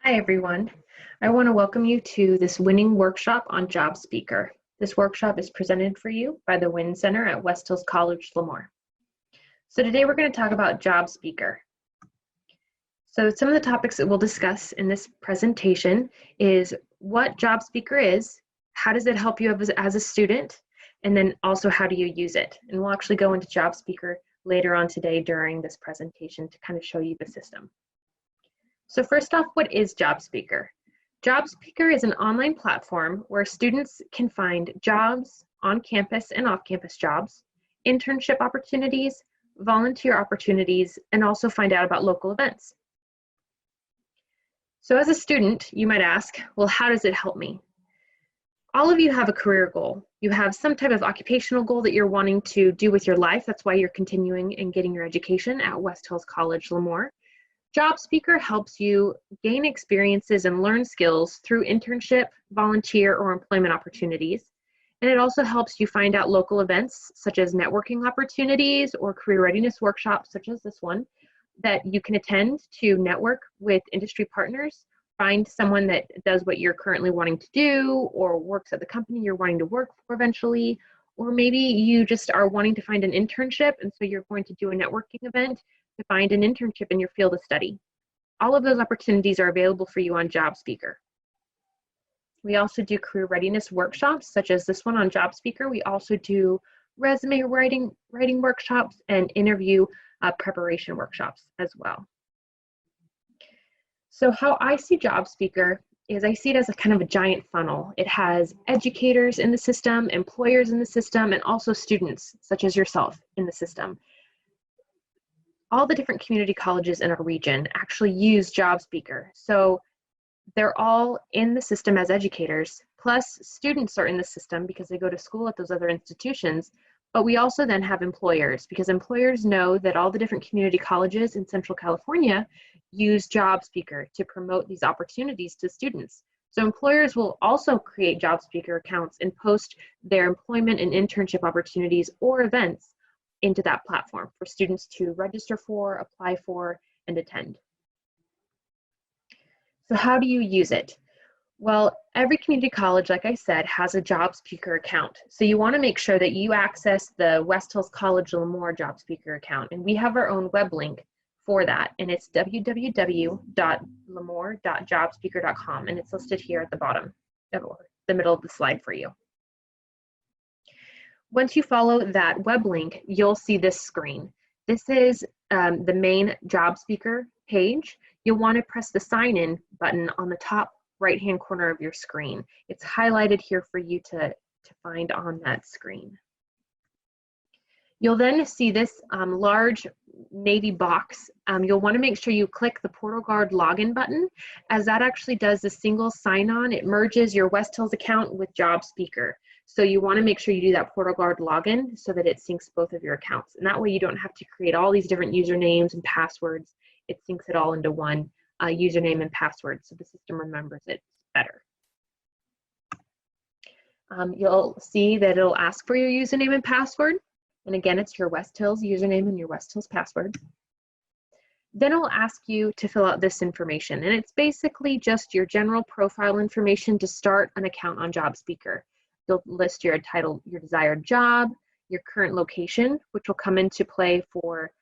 Hi, everyone. I want to welcome you to this winning workshop on Jobspeaker. This workshop is presented for you by the Win Center at West Hills College Lemoore. So today we're going to talk about Jobspeaker. So some of the topics that we'll discuss in this presentation is what Jobspeaker is, how does it help you as a student, and then also how do you use it. And we'll actually go into Jobspeaker later on today during this presentation to kind of show you the system. So first off, what is Jobspeaker? Jobspeaker is an online platform where students can find jobs, on-campus and off-campus jobs, internship opportunities, volunteer opportunities, and also find out about local events. So as a student, you might ask, well, how does it help me? All of you have a career goal. You have some type of occupational goal that you're wanting to do with your life. That's why you're continuing and getting your education at West Hills College Lemoore. Jobspeaker helps you gain experiences and learn skills through internship, volunteer, or employment opportunities. And it also helps you find out local events such as networking opportunities or career readiness workshops such as this one that you can attend to network with industry partners, find someone that does what you're currently wanting to do or works at the company you're wanting to work for eventually, or maybe you just are wanting to find an internship and so you're going to do a networking event to find an internship in your field of study. All of those opportunities are available for you on Jobspeaker. We also do career readiness workshops, such as this one on Jobspeaker. We also do resume writing workshops and interview preparation workshops as well. So how I see Jobspeaker is I see it as a kind of a giant funnel. It has educators in the system, employers in the system, and also students, such as yourself, in the system. All the different community colleges in our region actually use Jobspeaker. So they're all in the system as educators, plus students are in the system because they go to school at those other institutions. But we also then have employers because employers know that all the different community colleges in Central California use Jobspeaker to promote these opportunities to students. So employers will also create Jobspeaker accounts and post their employment and internship opportunities or events into that platform for students to register for, apply for, and attend. So how do you use it? Well, every community college, like I said, has a Jobspeaker account. So you want to make sure that you access the West Hills College Lemoore Jobspeaker account. And we have our own web link for that. And it's www.lemoore.jobspeaker.com. And it's listed here at the bottom, or the middle of the slide for you. Once you follow that web link, you'll see this screen. This is the main Jobspeaker page. You'll want to press the sign in button on the top right-hand corner of your screen. It's highlighted here for you to find on that screen. You'll then see this large navy box. You'll want to make sure you click the Portal Guard login button, as that actually does a single sign-on. It merges your West Hills account with Jobspeaker. So you want to make sure you do that Portal Guard login so that it syncs both of your accounts. And that way you don't have to create all these different usernames and passwords. It syncs it all into one username and password so the system remembers it better. You'll see that it'll ask for your username and password. And again, it's your West Hills username and your West Hills password. Then it'll ask you to fill out this information. And it's basically just your general profile information to start an account on Jobspeaker. You'll list your title, your desired job, your current location, which will come into play for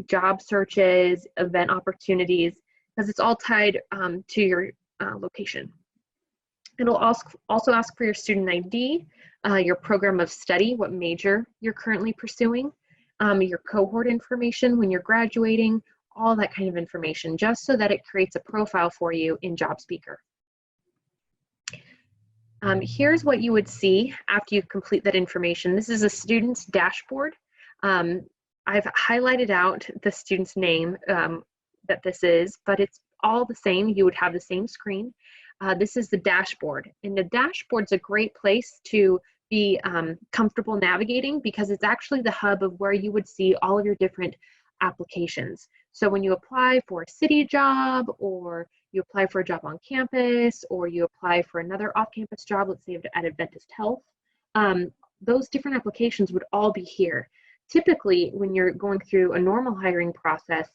job searches, event opportunities, because it's all tied to your location. It'll also ask for your student ID, your program of study, what major you're currently pursuing, your cohort information when you're graduating, all that kind of information, just so that it creates a profile for you in Jobspeaker. Here's what you would see after you complete that information. This is a student's dashboard. I've highlighted out the student's name that this is, but it's all the same. You would have the same screen. This is the dashboard, and the dashboard's a great place to be comfortable navigating because it's actually the hub of where you would see all of your different applications. So when you apply for a city job, or you apply for a job on campus, or you apply for another off-campus job, let's say at Adventist Health, those different applications would all be here. Typically, when you're going through a normal hiring process,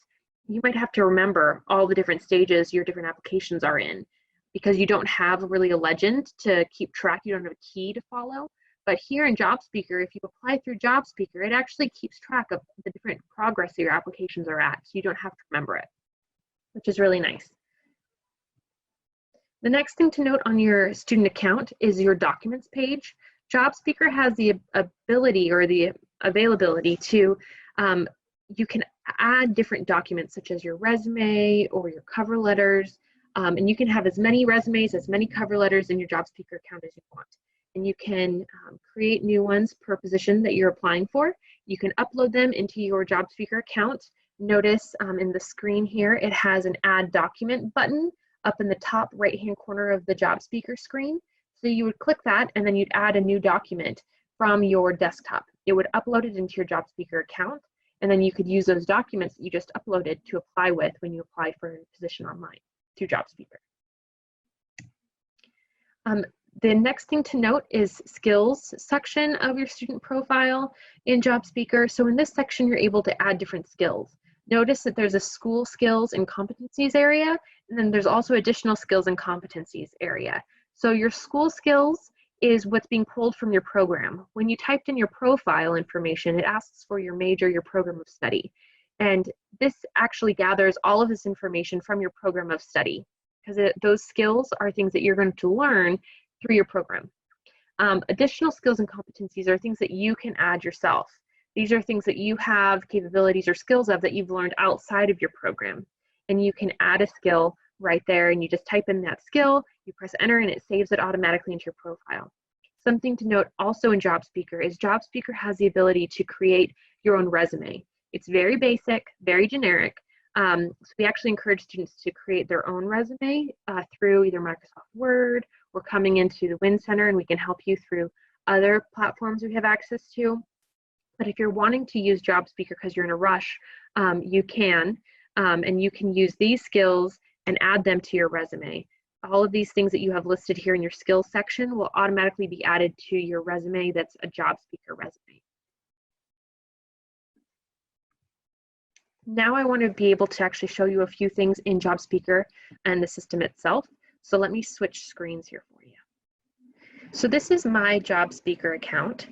you might have to remember all the different stages your different applications are in because you don't have really a legend to keep track. You don't have a key to follow. But here in Jobspeaker, if you apply through Jobspeaker, it actually keeps track of the different progress that your applications are at, so you don't have to remember it, which is really nice. The next thing to note on your student account is your documents page. Jobspeaker has the ability or the availability to, you can add different documents such as your resume or your cover letters, and you can have as many resumes, as many cover letters in your Jobspeaker account as you want. And you can create new ones per position that you're applying for. You can upload them into your Jobspeaker account. Notice in the screen here, it has an Add Document button up in the top right-hand corner of the Jobspeaker screen. So you would click that, and then you'd add a new document from your desktop. It would upload it into your Jobspeaker account, and then you could use those documents that you just uploaded to apply with when you apply for a position online through Jobspeaker. The next thing to note is skills section of your student profile in Jobspeaker. So in this section, you're able to add different skills. Notice that there's a school skills and competencies area, and then there's also additional skills and competencies area. So your school skills is what's being pulled from your program. When you typed in your profile information, it asks for your major, your program of study. And this actually gathers all of this information from your program of study, because those skills are things that you're going to learn through your program. Additional skills and competencies are things that you can add yourself. These are things that you have capabilities or skills of that you've learned outside of your program. And you can add a skill right there, and you just type in that skill, you press enter, and it saves it automatically into your profile. Something to note also in Jobspeaker is Jobspeaker has the ability to create your own resume. It's very basic, very generic. So we actually encourage students to create their own resume through either Microsoft Word or coming into the Win Center, and we can help you through other platforms we have access to. But if you're wanting to use Jobspeaker because you're in a rush, you can, and you can use these skills and add them to your resume. All of these things that you have listed here in your skills section will automatically be added to your resume that's a Jobspeaker resume. Now I want to be able to actually show you a few things in Jobspeaker and the system itself. So let me switch screens here for you. So this is my Jobspeaker account.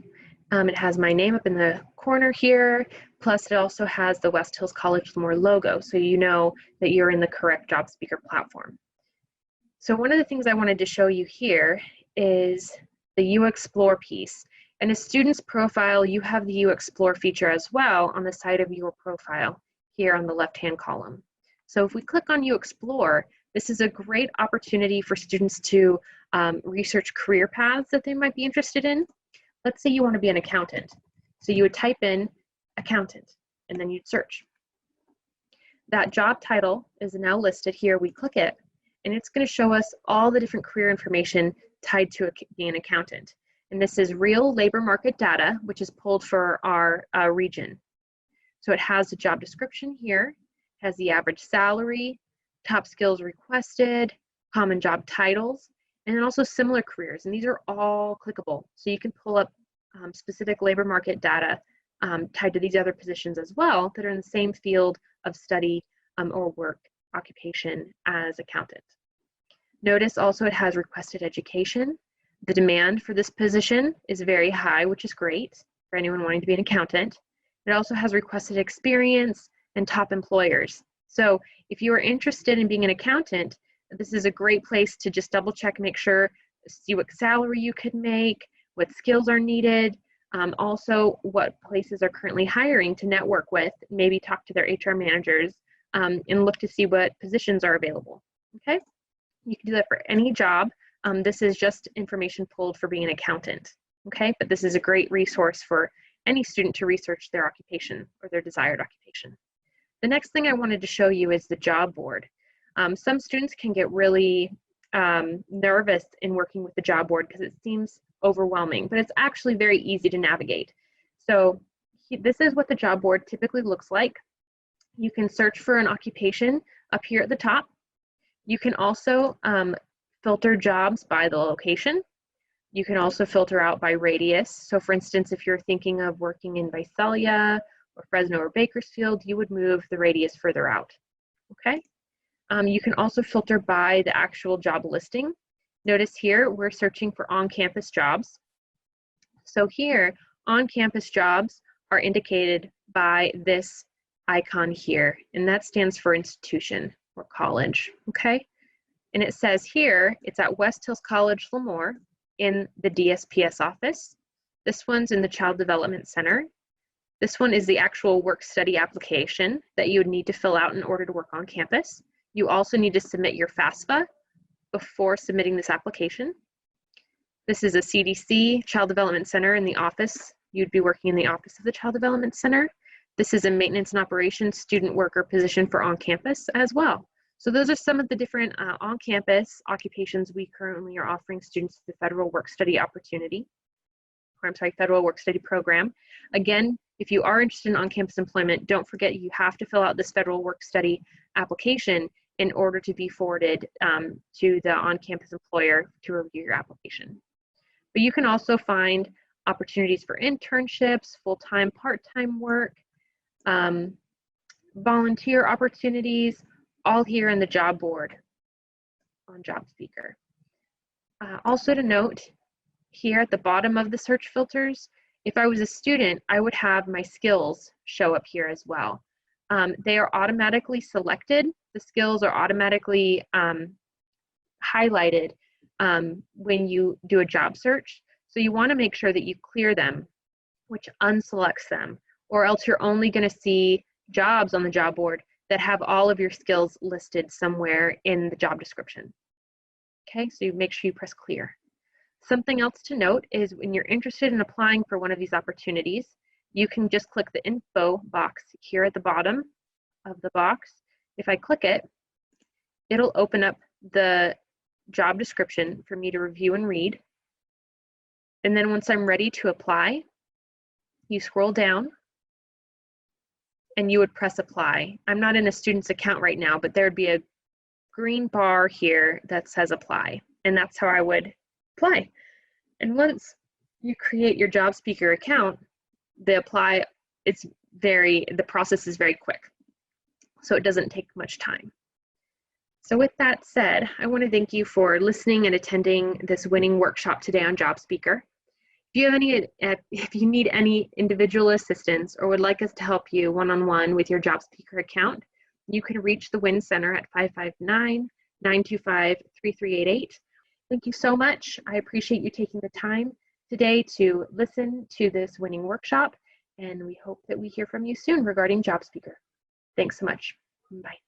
It has my name up in the corner here, plus it also has the West Hills College Lemoore logo, so you know that you're in the correct Jobspeaker platform. So one of the things I wanted to show you here is the U Explore piece. In a student's profile, you have the U Explore feature as well on the side of your profile here on the left-hand column. So if we click on U Explore, this is a great opportunity for students to research career paths that they might be interested in. Let's say you want to be an accountant. So you would type in accountant, and then you'd search. That job title is now listed here. We click it, and it's going to show us all the different career information tied to being an accountant. And this is real labor market data, which is pulled for our region. So it has the job description here, has the average salary, top skills requested, common job titles, and then also similar careers. And these are all clickable. So you can pull up specific labor market data tied to these other positions as well that are in the same field of study or work occupation as accountant. Notice also it has requested education. The demand for this position is very high, which is great for anyone wanting to be an accountant. It also has requested experience and top employers. So if you are interested in being an accountant, this is a great place to just double check, make sure, see what salary you could make, what skills are needed, also what places are currently hiring to network with, maybe talk to their HR managers, and look to see what positions are available, okay? You can do that for any job. This is just information pulled for being an accountant, okay? But this is a great resource for any student to research their occupation or their desired occupation. The next thing I wanted to show you is the job board. Some students can get really nervous in working with the job board because it seems overwhelming, but it's actually very easy to navigate. So this is what the job board typically looks like. You can search for an occupation up here at the top. You can also filter jobs by the location. You can also filter out by radius. So for instance, if you're thinking of working in Visalia or Fresno or Bakersfield, you would move the radius further out, okay? You can also filter by the actual job listing. Notice here, we're searching for on-campus jobs. So here, on-campus jobs are indicated by this icon here, and that stands for institution or college, okay? And it says here, it's at West Hills College Lemoore in the DSPS office. This one's in the Child Development Center. This one is the actual work-study application that you would need to fill out in order to work on campus. You also need to submit your FAFSA before submitting this application. This is a CDC, Child Development Center in the office. You'd be working in the office of the Child Development Center. This is a maintenance and operations student worker position for on-campus as well. So those are some of the different on-campus occupations we currently are offering students through the Federal Work-Study Opportunity, or I'm sorry, Federal Work-Study Program. Again, if you are interested in on-campus employment, don't forget you have to fill out this Federal Work-Study application in order to be forwarded to the on-campus employer to review your application. But you can also find opportunities for internships, full-time, part-time work, volunteer opportunities, all here in the job board on Jobspeaker. Also to note, here at the bottom of the search filters, if I was a student, I would have my skills show up here as well. They are automatically selected. The skills are automatically highlighted when you do a job search. So you want to make sure that you clear them, which unselects them, or else you're only going to see jobs on the job board that have all of your skills listed somewhere in the job description. Okay, so you make sure you press clear. Something else to note is when you're interested in applying for one of these opportunities, you can just click the info box here at the bottom of the box. If I click it, it'll open up the job description for me to review and read. And then once I'm ready to apply, you scroll down and you would press apply. I'm not in a student's account right now, but there'd be a green bar here that says apply, and that's how I would apply. And once you create your Jobspeaker account, the process is very quick, so it doesn't take much time. So with that said, I want to thank you for listening and attending this winning workshop today on Jobspeaker. If you need any individual assistance or would like us to help you one-on-one with your Jobspeaker account, you can reach the WIN Center at 559-925-3388. Thank you so much. I appreciate you taking the time today to listen to this winning workshop, and we hope that we hear from you soon regarding Jobspeaker. Thanks so much. Bye.